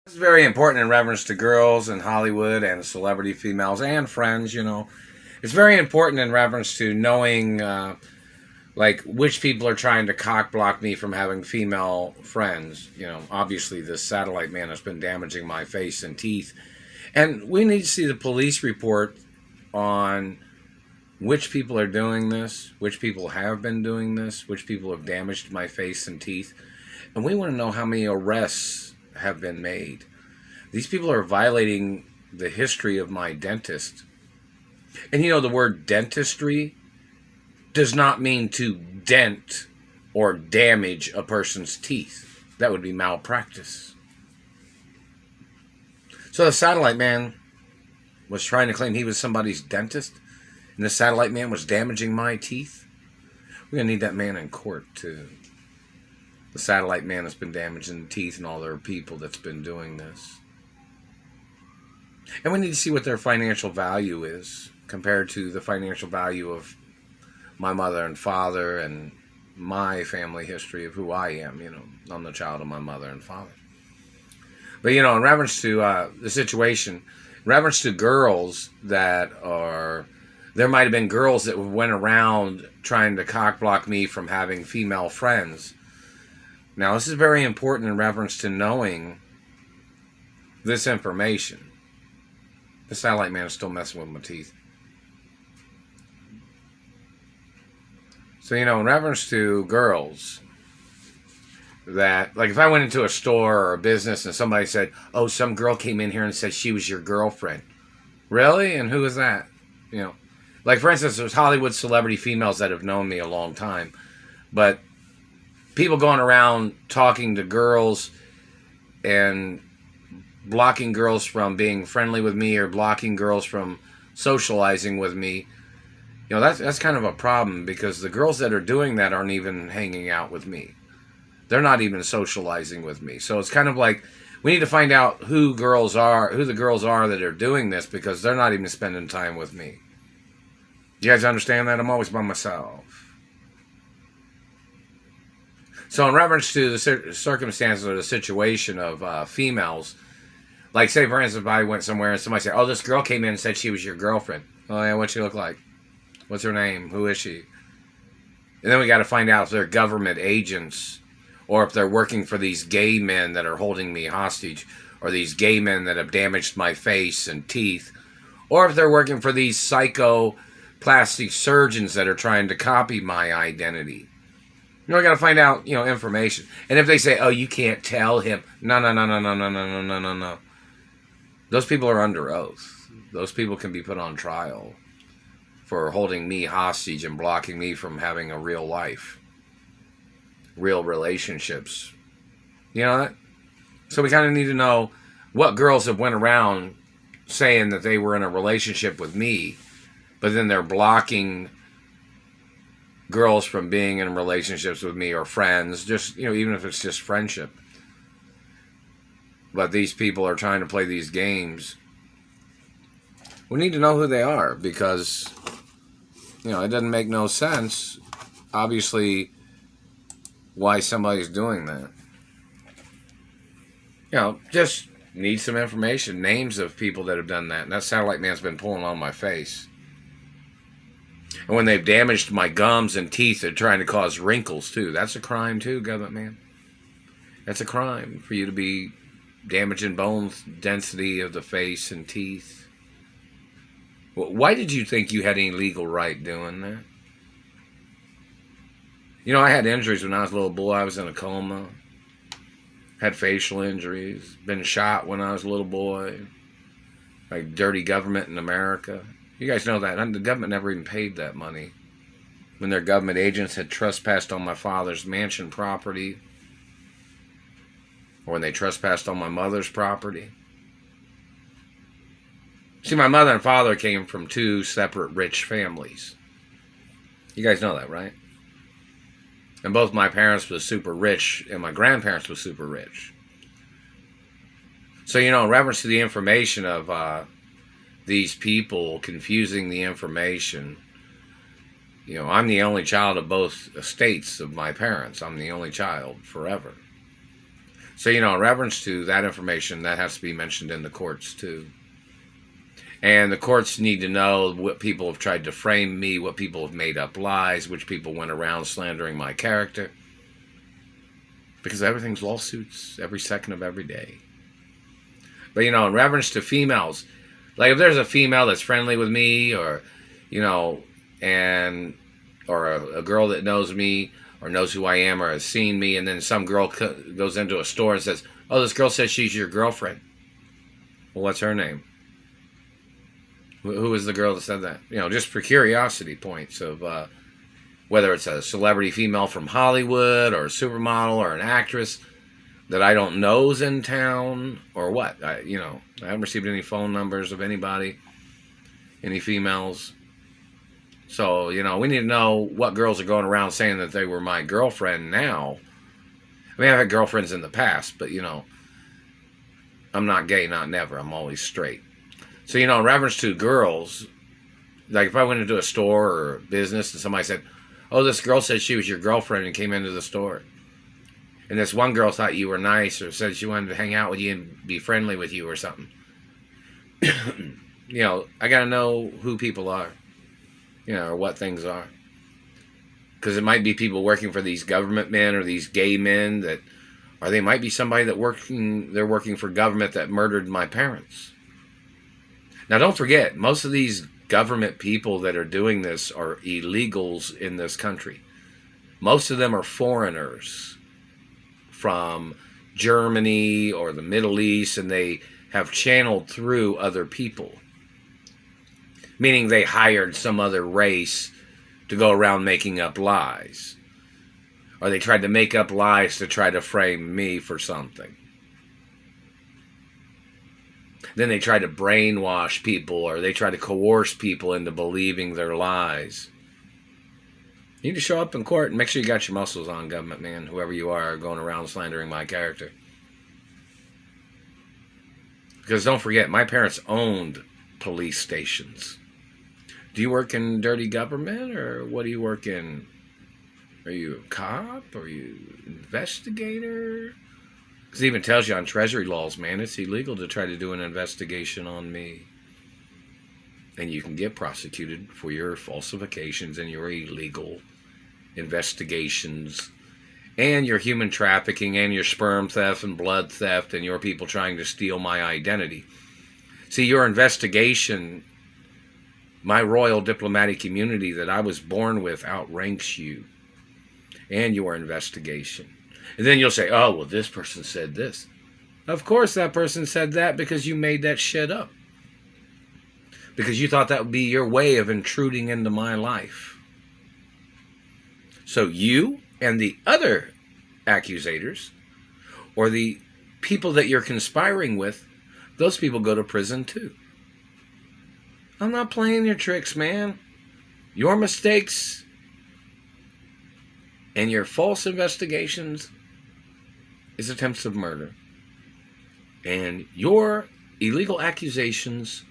It's very important in reference to girls in Hollywood and celebrity females and friends, you know. It's very important in reference to knowing, like, which people are trying to cock block me from having female friends. You know, obviously, this satellite man has been damaging my face and teeth. And we need to see the police report on which people are doing this, which people have been doing this, which people have damaged my face and teeth. And we want to know how many arrests have been made. These people are violating the history of my dentist. And you know, the word dentistry does not mean to dent or damage a person's teeth. That would be malpractice. So the satellite man was trying to claim he was somebody's dentist, and the satellite man was damaging my teeth. We're going to need that man in court, too. The satellite man has been damaging the teeth and all their people that's been doing this. And we need to see what their financial value is compared to the financial value of my mother and father and my family history of who I am. You know, I'm the child of my mother and father. But, you know, in reference to the situation, in reference to girls that are, there might have been girls that went around trying to cock block me from having female friends. Now, this is very important in reference to knowing this information. The satellite man is still messing with my teeth. So, you know, in reference to girls, that, like, if I went into a store or a business and somebody said, oh, some girl came in here and said she was your girlfriend. Really? And who is that? You know, like, for instance, there's Hollywood celebrity females that have known me a long time. But people going around talking to girls and blocking girls from being friendly with me or blocking girls from socializing with me, you know, that's kind of a problem, because the girls that are doing that aren't even hanging out with me. They're not even socializing with me. So it's kind of like we need to find out who the girls are that are doing this, because they're not even spending time with me. You guys understand that? I'm always by myself. So in reference to the circumstances or the situation of females, like, say, for instance, if I went somewhere and somebody said, oh, this girl came in and said she was your girlfriend. Oh, yeah, what's she look like? What's her name? Who is she? And then we got to find out if they're government agents, or if they're working for these gay men that are holding me hostage, or these gay men that have damaged my face and teeth, or if they're working for these psycho plastic surgeons that are trying to copy my identity. You know, I got to find out, you know, information. And if they say, oh, you can't tell him. No. Those people are under oath. Those people can be put on trial for holding me hostage and blocking me from having a real life, real relationships. You know that? So we kind of need to know what girls have went around saying that they were in a relationship with me, but then they're blocking girls from being in relationships with me, or friends, just, you know, even if it's just friendship. But these people are trying to play these games. We need to know who they are, because, you know, it doesn't make no sense, obviously, why somebody's doing that. You know, just need some information, names of people that have done that. And that satellite man's been pulling on my face. And when they've damaged my gums and teeth, they're trying to cause wrinkles, too. That's a crime, too, government man. That's a crime for you to be damaging bone density of the face and teeth. Well, why did you think you had any legal right doing that? You know, I had injuries when I was a little boy. I was in a coma. Had facial injuries. Been shot when I was a little boy. Like, dirty government in America. You guys know that. The government never even paid that money. When their government agents had trespassed on my father's mansion property. Or when they trespassed on my mother's property. See, my mother and father came from two separate rich families. You guys know that, right? And both my parents were super rich, and my grandparents were super rich. So, you know, in reference to the information of these people confusing the information, you know, I'm the only child of both estates of my parents. I'm the only child forever. So, in reference to that information, that has to be mentioned in the courts too. And the courts need to know what people have tried to frame me, what people have made up lies, which people went around slandering my character. Because everything's lawsuits every second of every day. But, in reference to females, like if there's a female that's friendly with me or, or a girl that knows me or knows who I am or has seen me, and then some girl goes into a store and says, oh, this girl says she's your girlfriend. Well, what's her name? Who is the girl that said that? Just for curiosity points of whether it's a celebrity female from Hollywood or a supermodel or an actress that I don't know's in town or what. I haven't received any phone numbers of anybody, any females. So, we need to know what girls are going around saying that they were my girlfriend now. I mean, I've had girlfriends in the past, but, I'm not gay, not never. I'm always straight. So, in reference to girls, like if I went into a store or a business and somebody said, oh, this girl said she was your girlfriend and came into the store. And this one girl thought you were nice or said she wanted to hang out with you and be friendly with you or something. I got to know who people are, or what things are. Because it might be people working for these government men or these gay men or they might be somebody they're working for government that murdered my parents. Now, don't forget, most of these government people that are doing this are illegals in this country. Most of them are foreigners from Germany or the Middle East, and they have channeled through other people. Meaning they hired some other race to go around making up lies. Or they tried to make up lies to try to frame me for something. Then they try to brainwash people, or they try to coerce people into believing their lies. You need to show up in court and make sure you got your muscles on, government man, whoever you are, going around slandering my character. Because don't forget, my parents owned police stations. Do you work in dirty government, or what do you work in? Are you a cop? Are you an investigator? Because it even tells you on Treasury laws, man, it's illegal to try to do an investigation on me. And you can get prosecuted for your falsifications and your illegal investigations and your human trafficking and your sperm theft and blood theft and your people trying to steal my identity. See, your investigation, my royal diplomatic immunity that I was born with outranks you and your investigation. And then you'll say, oh, well, this person said this. Of course that person said that because you made that shit up. Because you thought that would be your way of intruding into my life. So you and the other accusators, or the people that you're conspiring with, those people go to prison too. I'm not playing your tricks, man. Your mistakes and your false investigations is attempts of murder. And your illegal accusations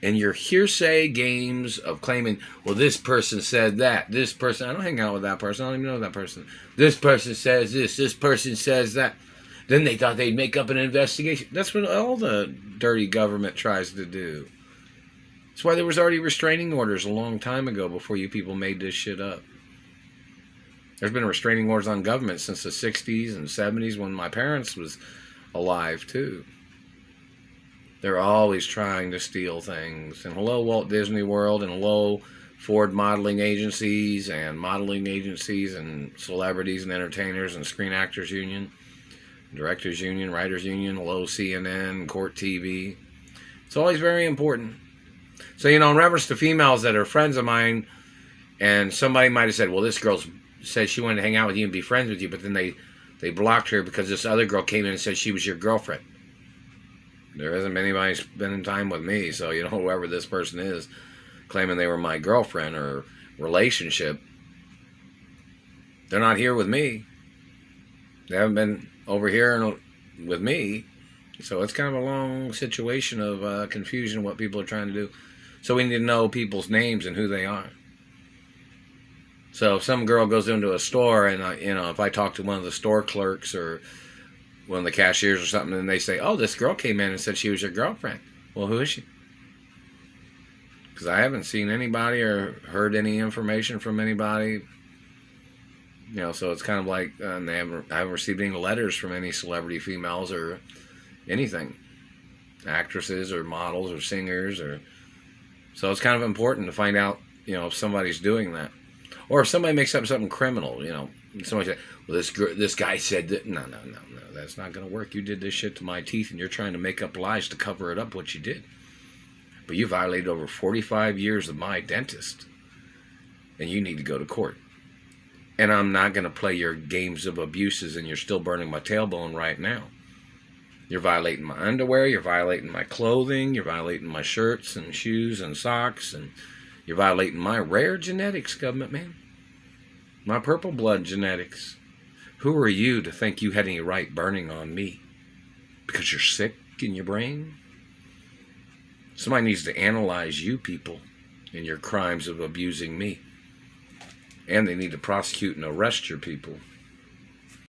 and your hearsay games of claiming, well, this person said that. This person, I don't hang out with that person. I don't even know that person. This person says this. This person says that. Then they thought they'd make up an investigation. That's what all the dirty government tries to do. That's why there was already restraining orders a long time ago before you people made this shit up. There's been restraining orders on government since the 60s and 70s when my parents was alive too. They're always trying to steal things. And hello, Walt Disney World, and hello, Ford modeling agencies and celebrities and entertainers and Screen Actors Union, Directors Union, Writers Union, hello, CNN, Court TV. It's always very important. So, in reference to females that are friends of mine, and somebody might have said, well, this girl said she wanted to hang out with you and be friends with you, but then they blocked her because this other girl came in and said she was your girlfriend. There hasn't been anybody spending time with me, so whoever this person is claiming they were my girlfriend or relationship, they're not here with me. They haven't been over here with me, so it's kind of a long situation of confusion what people are trying to do. So we need to know people's names and who they are. So if some girl goes into a store and if I talk to one of the store clerks or one of the cashiers or something, and they say, "Oh, this girl came in and said she was your girlfriend." Well, who is she? Because I haven't seen anybody or heard any information from anybody. So it's kind of like I haven't received any letters from any celebrity females or anything, actresses or models or singers, or so it's kind of important to find out, if somebody's doing that, or if somebody makes up something criminal. Somebody say, "Well, this guy said that." No, that's not going to work. You did this shit to my teeth, and you're trying to make up lies to cover it up what you did. But you violated over 45 years of my dentist, and you need to go to court. And I'm not going to play your games of abuses, and you're still burning my tailbone right now. You're violating my underwear, you're violating my clothing, you're violating my shirts and shoes and socks, and you're violating my rare genetics, government man. My purple blood genetics. Who are you to think you had any right burning on me? Because you're sick in your brain? Somebody needs to analyze you people and your crimes of abusing me. And they need to prosecute and arrest your people.